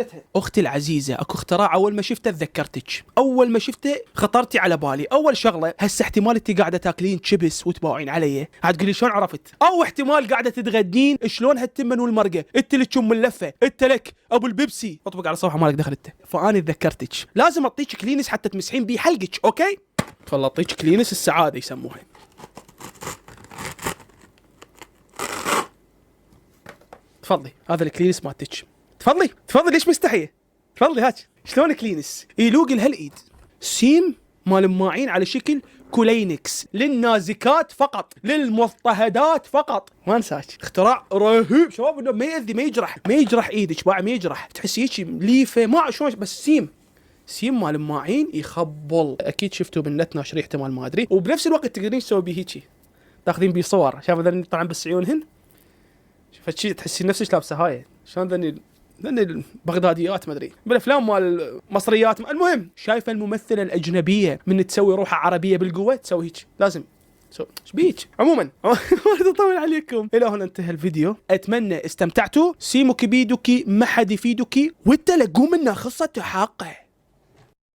طريقتها. اختي العزيزه، اكو اختراع اول ما شفته تذكرتك، اول ما شفته خطرتي على بالي. اول شغله، هسه احتمال انت قاعده تاكلين شيبس وتباوعين علي، هتقولي شلون عرفت؟ او احتمال قاعده تتغدين شلون هالتمن والمرقه، انت اللي تشم اللفه، انت لك ابو البيبسي، اطبق على صفحه مالك دخل انت. فاني تذكرتك، لازم اعطيك كلينس حتى تمسحين بيه حلقك. اوكي، تفضل اعطيك كلينس السعاده يسموها. تفضلي، هذا الكلينس مالتك. تفضلي ليش مستحيه؟ تفضلي هاك. شلون كلينس؟ يلوق لهالايد سيم مال ماعين على شكل كولينكس، للنازكات فقط، للمضطهدات فقط. ما انساك، اختراع رهيب شباب، انه ما يأذي، ما يجرح ايدك، ما يجرح، تحسي هيك ليفه ما شلون، بس سيم مال ماعين يخبل. اكيد شفتوا بالنت ناشرين احتمال ما ادري، وبنفس الوقت تقدرين تسوي به هيك، تاخذين به صور. شايف ذني طبعا بس عيونهن، فتشي تحسين نفسك لابسه هاي. شلون ذني البغداديات ما ادري بالافلام مال المصريات. المهم، شايفه الممثله الاجنبيه من تسوي روحها عربيه بالقوه، تسوي هيك، لازم ايش بيك. عموما ما اطول عليكم، الى هنا انتهى الفيديو. اتمنى استمتعتوا. سيمك بيدك ما حد يفيدك، والتلقوا منا خصة حقه.